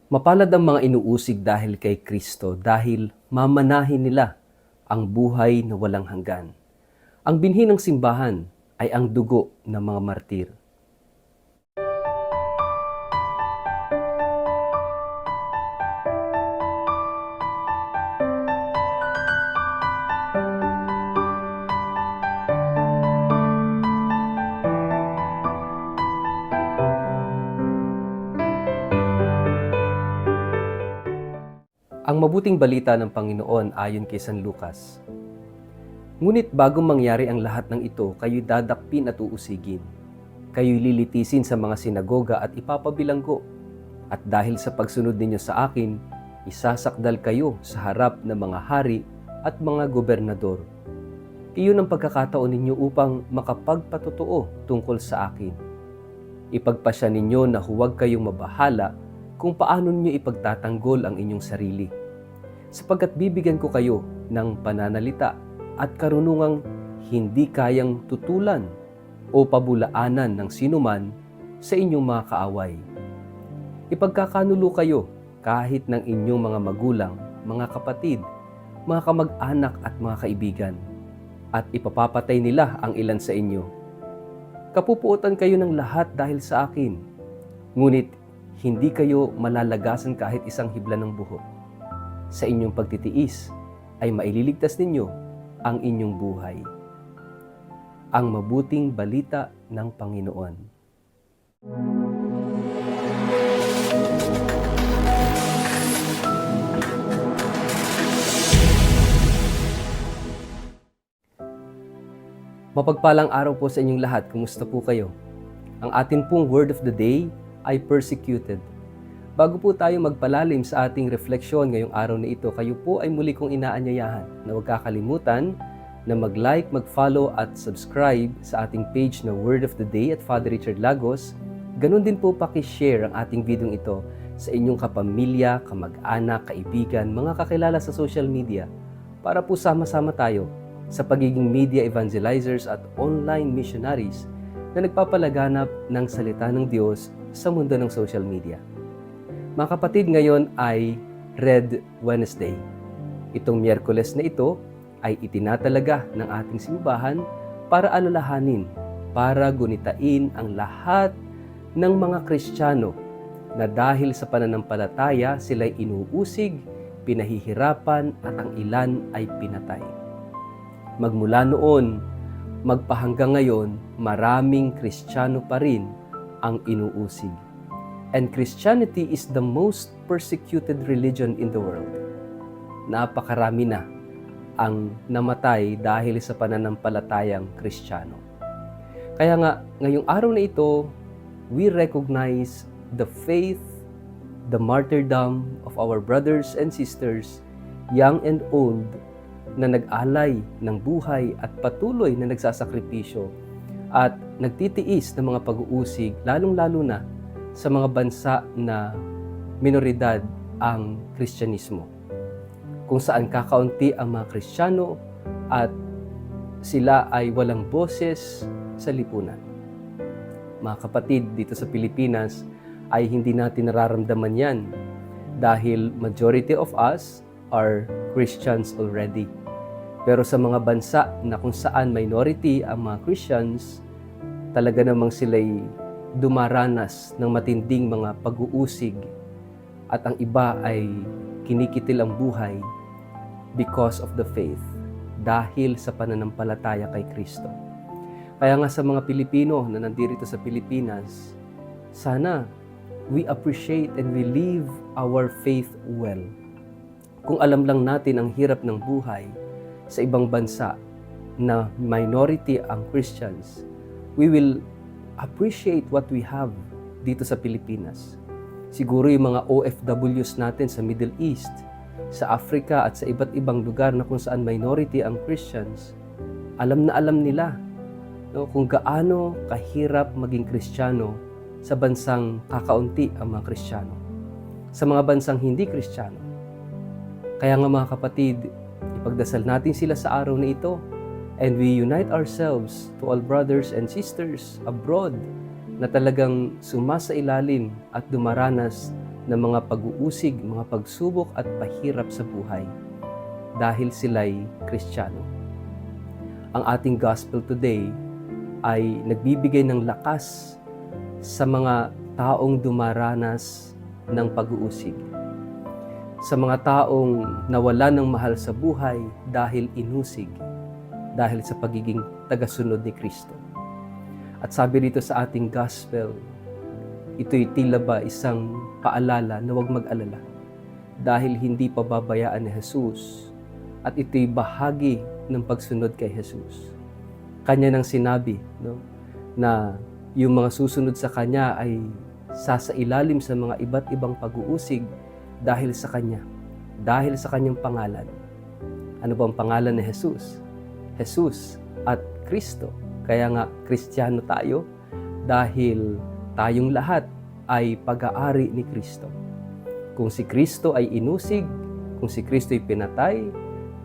Mapalad ang mga inuusig dahil kay Kristo dahil mamanahin nila ang buhay na walang hanggan. Ang binhi ng simbahan ay ang dugo ng mga martir. Ang mabuting balita ng Panginoon ayon kay San Lucas. Ngunit bago mangyari ang lahat ng ito, kayo'y dadakpin at uusigin. Kayo'y lilitisin sa mga sinagoga at ipapabilanggo. At dahil sa pagsunod ninyo sa akin, isasakdal kayo sa harap ng mga hari at mga gobernador. Iyon ang pagkakataon ninyo upang makapagpatotoo tungkol sa akin. Ipagpasya ninyo na huwag kayong mabahala kung paano ninyo ipagtatanggol ang inyong sarili. Sapagkat bibigyan ko kayo ng pananalita at karunungang hindi kayang tutulan o pabulaanan ng sinuman sa inyong mga kaaway. Ipagkakanulo kayo kahit ng inyong mga magulang, mga kapatid, mga kamag-anak at mga kaibigan, at ipapapatay nila ang ilan sa inyo. Kapupuotan kayo ng lahat dahil sa akin, ngunit hindi kayo malalagasan kahit isang hibla ng buhok. Sa inyong pagtitiis ay maililigtas ninyo ang inyong buhay. Ang mabuting balita ng Panginoon. Mapagpalang araw po sa inyong lahat. Kumusta po kayo? Ang atin pong word of the day ay persecuted. Bago po tayo magpalalim sa ating refleksyon ngayong araw na ito, kayo po ay muli kong inaanyayahan na huwag kakalimutan na mag-like, mag-follow at subscribe sa ating page na Word of the Day at Father Richard Lagos. Ganon din po paki-share ang ating video ito sa inyong kapamilya, kamag-anak, kaibigan, mga kakilala sa social media para po sama-sama tayo sa pagiging media evangelizers at online missionaries na nagpapalaganap ng salita ng Diyos sa mundo ng social media. Mga kapatid, ngayon ay Red Wednesday. Itong Miyerkules na ito ay itinatalaga ng ating simbahan para alalahanin, para gunitain ang lahat ng mga Kristiyano na dahil sa pananampalataya sila'y inuusig, pinahihirapan at ang ilan ay pinatay. Magmula noon, magpahanggang ngayon, maraming Kristiyano pa rin ang inuusig. And Christianity is the most persecuted religion in the world. Napakarami na ang namatay dahil sa pananampalatayang Kristiyano. Kaya nga, ngayong araw na ito, we recognize the faith, the martyrdom of our brothers and sisters, young and old, na nag-alay ng buhay at patuloy na nagsasakripisyo at nagtitiis ng mga pag-uusig, lalong-lalo na sa mga bansa na minoridad ang Kristyanismo, kung saan kakaunti ang mga Kristiyano at sila ay walang boses sa lipunan. Mga kapatid, dito sa Pilipinas ay hindi natin nararamdaman yan dahil majority of us are Christians already. Pero sa mga bansa na kung saan minority ang mga Christians, talaga namang sila'y dumaranas ng matinding mga pag-uusig at ang iba ay kinikitil ang buhay because of the faith, dahil sa pananampalataya kay Kristo. Kaya nga sa mga Pilipino na nandito sa Pilipinas, sana we appreciate and we live our faith well. Kung alam lang natin ang hirap ng buhay sa ibang bansa na minority ang Christians, we will appreciate what we have dito sa Pilipinas. Siguro yung mga OFWs natin sa Middle East, sa Africa at sa iba't ibang lugar na kung saan minority ang Christians, alam na alam nila kung gaano kahirap maging Kristiyano sa bansang kakaunti ang mga Kristiyano, sa mga bansang hindi Kristiyano. Kaya nga mga kapatid, ipagdasal natin sila sa araw na ito. And we unite ourselves to all brothers and sisters abroad na talagang sumasailalim at dumaranas ng mga pag-uusig, mga pagsubok at pahirap sa buhay dahil sila'y Kristiyano. Ang ating gospel today ay nagbibigay ng lakas sa mga taong dumaranas ng pag-uusig, sa mga taong nawala ng mahal sa buhay dahil inusig, dahil sa pagiging tagasunod ni Kristo. At sabi rito sa ating gospel, ito'y tila ba isang paalala na huwag mag-alala dahil hindi pababayaan ni Jesus at ito'y bahagi ng pagsunod kay Jesus. Kanya nang sinabi, na yung mga susunod sa Kanya ay sasailalim sa mga iba't ibang pag-uusig dahil sa Kanya, dahil sa Kanyang pangalan. Ano ba ang pangalan ni Jesus? Jesus at Kristo. Kaya nga, Kristiyano tayo dahil tayong lahat ay pag-aari ni Kristo. Kung si Kristo ay inusig, kung si Kristo ay pinatay,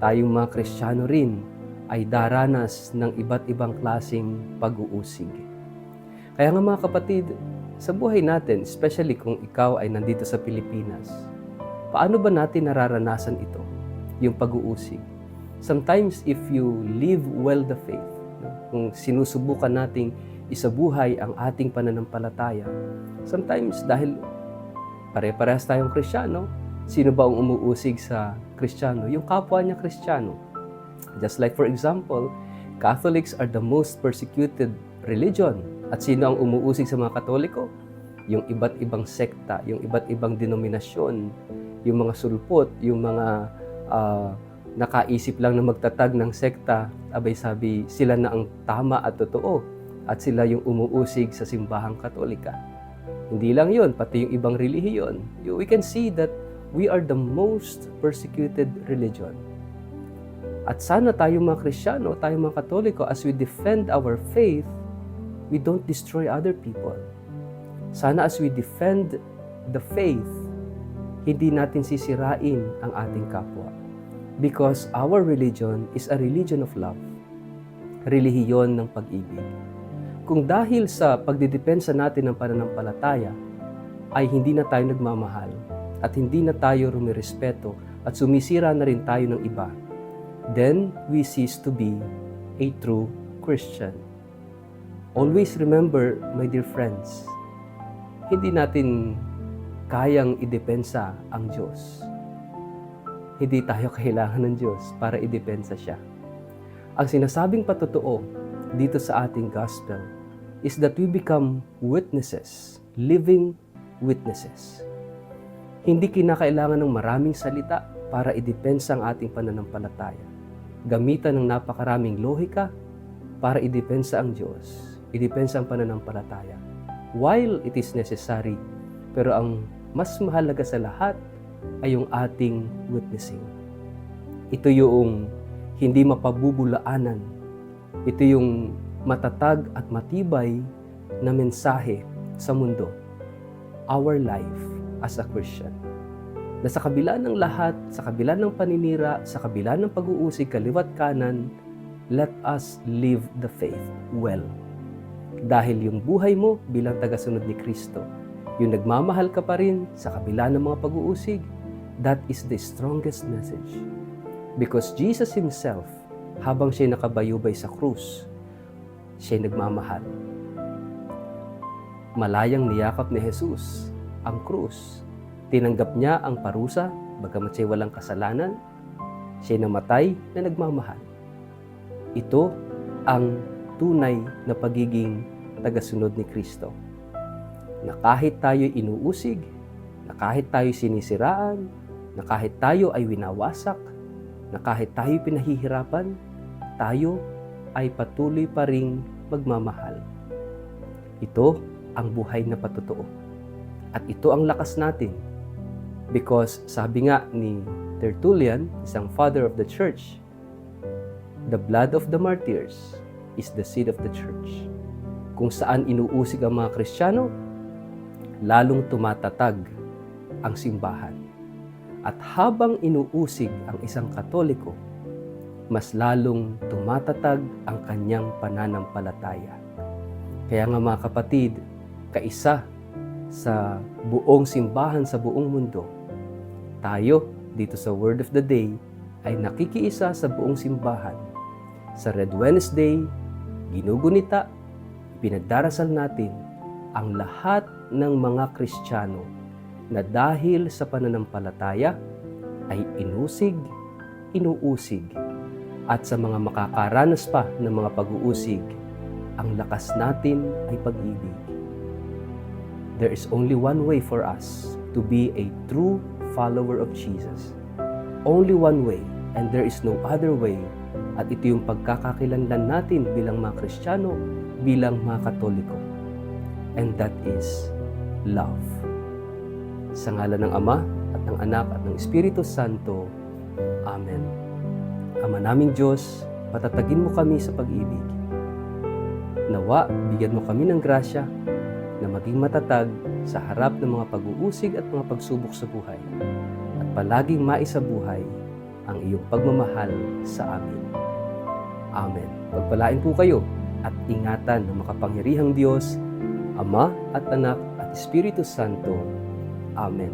tayong mga Kristiyano rin ay daranas ng iba't ibang klaseng pag-uusig. Kaya nga mga kapatid, sa buhay natin, especially kung ikaw ay nandito sa Pilipinas, paano ba natin nararanasan ito, yung pag-uusig? Sometimes if you live well the faith, kung sinusubukan nating isabuhay ang ating pananampalataya, sometimes dahil pare-parehas tayong Kristiyano, sino ba ang umuusig sa Kristiyano? Yung kapwa niya Kristiyano. Just like for example, Catholics are the most persecuted religion. At sino ang umuusig sa mga Katoliko? Yung iba't ibang sekta, yung iba't ibang denominasyon, yung mga sulpot, yung mga nakaisip lang na magtatag ng sekta, abay sabi, sila na ang tama at totoo at sila yung umuusig sa simbahang Katolika. Hindi lang yun, pati yung ibang relihiyon. We can see that we are the most persecuted religion. At sana tayong mga Kristiyano, tayong mga Katoliko, as we defend our faith, we don't destroy other people. Sana as we defend the faith, hindi natin sisirain ang ating kapwa. Because our religion is a religion of love. Relihiyon ng pag-ibig. Kung dahil sa pagdidepensa natin ng pananampalataya, ay hindi na tayo nagmamahal at hindi na tayo rumirespeto at sumisira na rin tayo ng iba, then we cease to be a true Christian. Always remember, my dear friends, hindi natin kayang idepensa ang Diyos. Hindi tayo kailangan ng Diyos para idepensa siya. Ang sinasabing patotoo dito sa ating gospel is that we become witnesses, living witnesses. Hindi kinakailangan ng maraming salita para idepensa ang ating pananampalataya. Gamitan ng napakaraming lohika para idepensa ang Diyos, idepensa ang pananampalataya. While it is necessary, pero ang mas mahalaga sa lahat ay yung ating witnessing. Ito yung hindi mapabubulaanan. Ito yung matatag at matibay na mensahe sa mundo. Our life as a Christian. Na sa kabila ng lahat, sa kabila ng paninira, sa kabila ng pag-uusig kaliwat kanan, let us live the faith well. Dahil yung buhay mo bilang tagasunod ni Kristo, yung nagmamahal ka pa rin sa kabila ng mga pag-uusig, that is the strongest message. Because Jesus Himself, habang siya'y nakabayubay sa krus, siya'y nagmamahal. Malayang niyakap ni Jesus ang krus. Tinanggap niya ang parusa, bagamat siya'y walang kasalanan, siya'y namatay na nagmamahal. Ito ang tunay na pagiging tagasunod ni Kristo. Na kahit tayo inuusig, na kahit tayo sinisiraan, na kahit tayo ay winawasak, na kahit tayo pinahihirapan, tayo ay patuloy pa ring magmamahal. Ito ang buhay na patotoo. At ito ang lakas natin. Because sabi nga ni Tertullian, isang father of the church, the blood of the martyrs is the seed of the church. Kung saan inuusig ang mga Kristiyano, lalong tumatatag ang simbahan. At habang inuusig ang isang Katoliko, mas lalong tumatatag ang kanyang pananampalataya. Kaya nga mga kapatid, kaisa sa buong simbahan sa buong mundo. Tayo, dito sa Word of the Day, ay nakikiisa sa buong simbahan. Sa Red Wednesday, ginugunita, pinagdarasal natin ang lahat ng mga Kristiyano na dahil sa pananampalataya ay inusig, inuusig, at sa mga makakaranas pa ng mga pag-uusig, ang lakas natin ay pag-ibig. There is only one way for us to be a true follower of Jesus. Only one way, and there is no other way. At ito yung pagkakakilanlan natin bilang mga Kristiyano, bilang mga Katoliko. And that is love. Sa ngalan ng Ama, at ng Anak, at ng Espiritu Santo. Amen. Ama naming Diyos, patatagin mo kami sa pag-ibig. Nawa, bigyan mo kami ng grasya na maging matatag sa harap ng mga pag-uusig at mga pagsubok sa buhay. At palaging maisabuhay ang iyong pagmamahal sa amin. Amen. Pagpalain po kayo at ingatan ng makapangyarihang Diyos, Ama at Anak at Espiritu Santo. Amen.